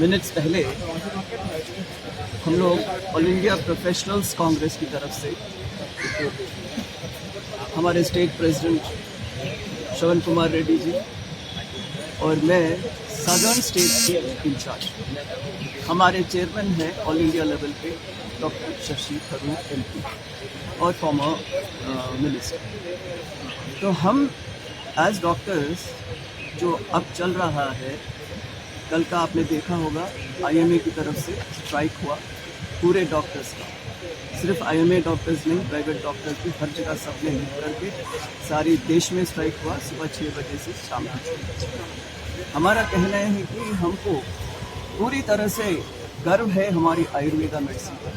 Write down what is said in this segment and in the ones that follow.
Minutes पहले हम लोग ऑल इंडिया प्रोफेशनल्स कांग्रेस की तरफ से हमारे स्टेट प्रेसिडेंट श्रवण कुमार रेड्डी जी और मैं सदर्न स्टेट के इंचार्ज, हमारे चेयरमैन हैं ऑल इंडिया लेवल पे डॉक्टर शशि थरूर MP और फॉर्मर मिनिस्टर। तो हम एज डॉक्टर्स जो अब चल रहा है, कल का आपने देखा होगा IMA की तरफ से स्ट्राइक हुआ पूरे डॉक्टर्स का, सिर्फ IMA डॉक्टर्स नहीं, प्राइवेट डॉक्टर्स भी हर जगह सबने मिल करके सारे देश में स्ट्राइक हुआ सुबह 6 बजे से शाम तक। हमारा कहना है कि हमको पूरी तरह से गर्व है हमारी आयुर्वेदा मेडिसिन पर,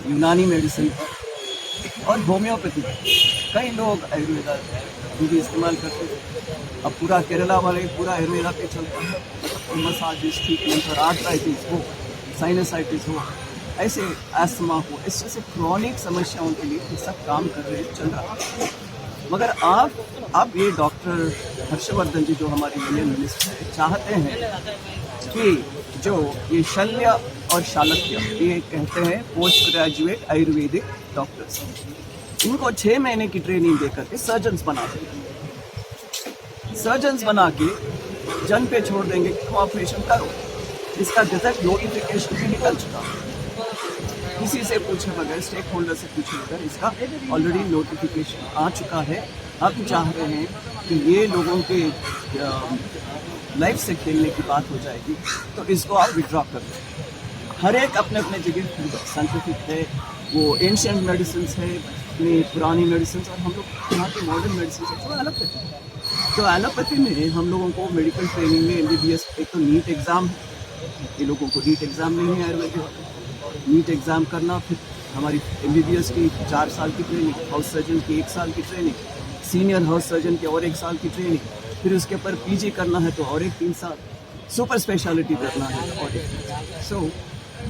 यूनानी मेडिसिन पर और होम्योपैथी पर। कई लोग आयुर्वेदा भी इस्तेमाल करते हैं। अब पूरा केरला वाले पूरा आयुर्वेदा पे चलता है, मसाजिस, ट्रीटमेंट और आर्थराइटिस हो, साइनसाइटिस हो, ऐसे एस्थमा हो, इस जैसे क्रॉनिक समस्याओं के लिए ये सब काम कर रहे हैं, चल रहा है। मगर आप ये डॉक्टर हर्षवर्धन जी जो हमारे यूनियन मिनिस्टर है चाहते हैं कि जो ये शल्य और शालक्य, ये कहते हैं पोस्ट ग्रेजुएट आयुर्वेदिक डॉक्टर्स, इनको 6 महीने की ट्रेनिंग देकर के सर्जन्स बना देंगे। सर्जन्स बना के जन पे छोड़ देंगे कि तुम ऑपरेशन करो। इसका गजट नोटिफिकेशन भी निकल चुका है, किसी से पूछे बगैर, स्टेक होल्डर से पूछे बगैर इसका ऑलरेडी नोटिफिकेशन आ चुका है। अब चाह रहे हैं कि ये लोगों के लाइफ से खेलने की बात हो जाएगी, तो इसको आप विड्रॉ कर दें। हर एक अपने अपने जगह साइंटिफिक है, वो एंशियंट मेडिसिन है, अपनी पुरानी मेडिसिन, और हम लोग यहाँ की मॉडर्न मेडिसिन है तो एलोपैथी है। तो एलोपैथी में हम लोगों को मेडिकल ट्रेनिंग में MBBS, एक तो नीट एग्ज़ाम है, ये लोगों को नीट एग्ज़ाम नहीं है आयुर्वेदिक, नीट एग्ज़ाम करना, फिर हमारी MBBS की 4 साल की ट्रेनिंग, हाउस सर्जन की 1 साल की ट्रेनिंग, सीनियर हाउस सर्जन की और 1 साल की ट्रेनिंग, फिर उसके ऊपर PG करना है तो और एक 3 साल, सुपर स्पेशलिटी करना है तो और एक 3 साल। सो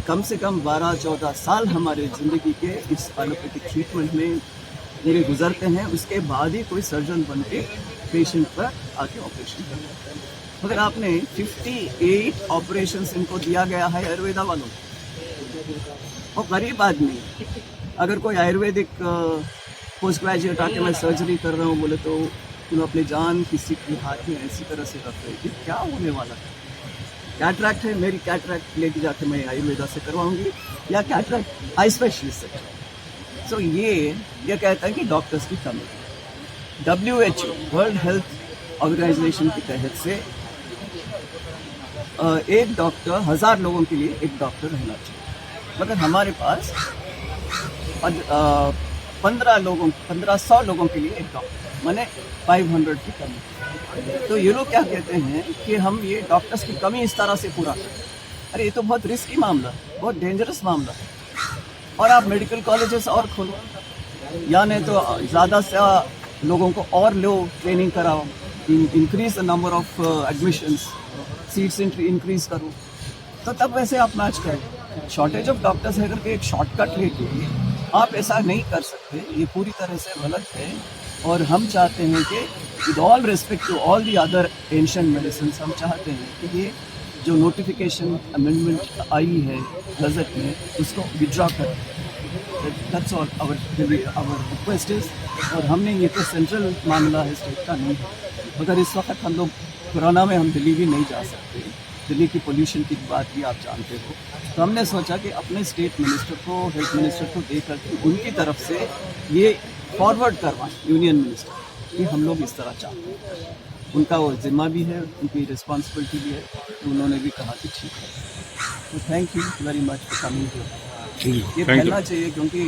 कम से कम 12-14 साल हमारे ज़िंदगी के इस एलोपैथिक ट्रीटमेंट में मेरे गुजरते हैं। उसके बाद ही कोई सर्जन बन के पेशेंट पर आके ऑपरेशन करना है। मगर आपने 58 ऑपरेशंस इनको दिया गया है आयुर्वेदा वालों को। और गरीब आदमी अगर कोई आयुर्वेदिक पोस्ट ग्रेजुएट आके मैं सर्जरी कर रहा हूँ बोले तो तुम अपनी जान किसी के हाथ में ऐसी तरह से रख रहे कि क्या होने वाला है। कैटरैक्ट है, मेरी कैटरैक्ट लेके जाके मैं आयुर्वेदा से करवाऊंगी या कैटरैक्ट आई स्पेशलिस्ट से। सो ये कहता है कि डॉक्टर्स की कमी। WHO वर्ल्ड हेल्थ ऑर्गेनाइजेशन के तहत से एक डॉक्टर 1000 लोगों के लिए एक डॉक्टर रहना चाहिए, मगर हमारे पास 1500 लोगों के लिए एक डॉक्टर, माने 500 की कमी। तो ये लोग क्या कहते हैं कि हम ये डॉक्टर्स की कमी इस तरह से पूरा करें। अरे ये तो बहुत रिस्की मामला, बहुत डेंजरस मामला है। और आप मेडिकल कॉलेजेस और खोलो, या नहीं तो ज़्यादा से लोगों को और लो ट्रेनिंग कराओ, increase the number of admissions, seats increase करो, तो तब वैसे आप मैच करें। शॉर्टेज ऑफ डॉक्टर्स है करके एक शॉर्टकट लेके आप ऐसा नहीं कर सकते, ये पूरी तरह से गलत है। और हम चाहते हैं कि with all respect to all the other ancient medicine, हम चाहते हैं कि ये जो नोटिफिकेशन अमेंडमेंट आई है गजट में, उसको विड्रॉ करें। That's all our request is. और हमने ये तो सेंट्रल मामला है, स्टेट का नहीं है। मगर इस वक्त हम लोग कोरोना में हम दिल्ली भी नहीं जा सकते, दिल्ली की पोल्यूशन की बात भी आप जानते हो। तो हमने सोचा कि अपने स्टेट मिनिस्टर को, हेल्थ मिनिस्टर को दे करके उनकी तरफ से ये फॉरवर्ड करवाएं यूनियन मिनिस्टर कि हम लोग इस तरह चाहते हैं। उनका वो जिम्मा भी है, उनकी रिस्पॉन्सिबिलिटी भी है, तो उन्होंने भी कहा कि ठीक है। तो thank you very much for coming here. ये फैलना चाहिए क्योंकि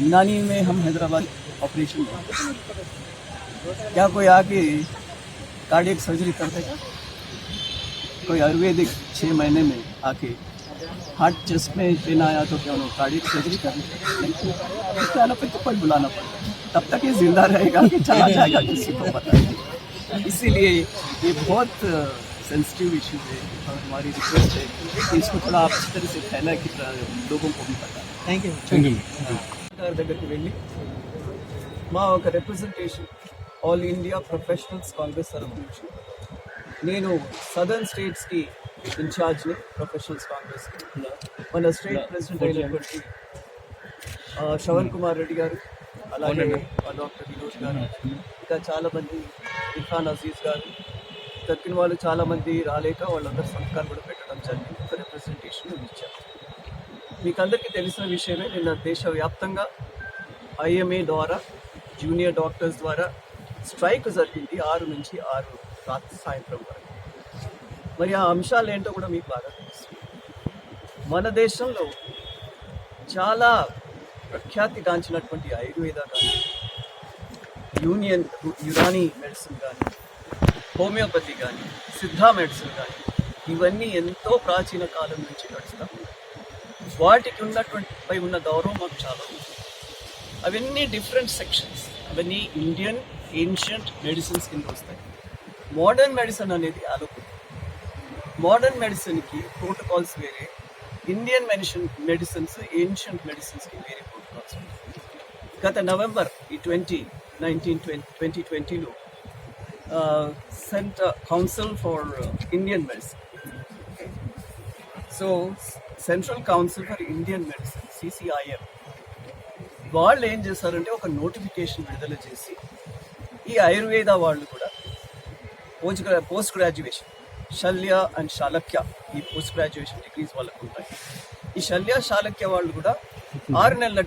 यूनानी में हम हैदराबाद ऑपरेशन करते हैं, क्या कोई आके कार्डियक सर्जरी कर देगा? कोई आयुर्वेदिक 6 महीने में आके हार्ट चेस्ट में पेन आया तो क्या उन्होंने कार्डियक सर्जरी कर दी? एलोपैथी को बुलाना पड़ेगा, तब तक ये जिंदा रहेगा कि चला जाएगा किसी को पता नहीं। इसीलिए ये बहुत सेंसिटिव इशू है और हमारी रिक्वेस्ट है कि इसको थोड़ा आप इस तरह से फैला कि लोगों को भी पता। Thank you. దగ్గరికి వెళ్ళి మా ఒక representation all India professionals Congress తరఫు నుంచి నేను సదర్న్ స్టేట్స్కి ఇన్ఛార్జ్ని ప్రొఫెషనల్స్ కాంగ్రెస్, మన స్టేట్ ప్రెసిడెంట్ అయినటువంటి శ్రవణ్ కుమార్ రెడ్డి గారు, అలాగే డాక్టర్ వినోద్ గారు, ఇంకా చాలామంది ఇర్ఫాన్ అజీజ్ గారు, తక్కిన వాళ్ళు చాలామంది రాలేక వాళ్ళందరూ సంతకాలు కూడా పెట్టడం జరిగింది. ఒక రిప్రజెంటేషన్ ఇచ్చారు. మీకు అందరికీ తెలిసిన విషయమే, నిన్న దేశవ్యాప్తంగా ఐఎంఏ ద్వారా జూనియర్ డాక్టర్స్ ద్వారా స్ట్రైక్ జరిగింది 6 నుంచి 6 రాత్రి సాయంత్రం వరకు. మరి ఆ అంశాలు ఏంటో కూడా మీకు బాగా తెలుసు. మన దేశంలో చాలా ప్రఖ్యాతిగాంచినటువంటి ఆయుర్వేద కానీ, యునానీ మెడిసిన్ కానీ, హోమియోపతి కానీ, సిద్ధా మెడిసిన్ కానీ, ఇవన్నీ ఎంతో ప్రాచీన కాలం నుంచి నడుస్తాం. వాటికి ఉన్న గౌరవం మాకు చాలా ఉంది. అవన్నీ డిఫరెంట్ సెక్షన్స్, అవన్నీ ఇండియన్ ఏన్షియంట్ మెడిసిన్స్ కింద వస్తాయి. మోడర్న్ మెడిసిన్ అనేది అలోపతి. మోడర్న్ మెడిసిన్కి ప్రోటోకాల్స్ వేరే, ఇండియన్ మెడిసిన్స్ ఏన్షియంట్ మెడిసిన్స్కి వేరే ప్రోటోకాల్స్ ఉంటాయి. గత నవంబర్ 2020లో council for Indian medicine, so central council for Indian medicine CCIM వాళ్ళు ఏం చేశారంటే ఒక నోటిఫికేషన్ విడుదల చేసి ఈ ఆయుర్వేద వాళ్ళు కూడా పోస్ట్ గ్రాడ్యుయేషన్ శల్య అండ్ శాలక్య, ఈ పోస్ట్ గ్రాడ్యుయేషన్ డిగ్రీస్ వాళ్ళకు ఉంటాయి. ఈ శల్య శాలక్య వాళ్ళు కూడా 6 నెలల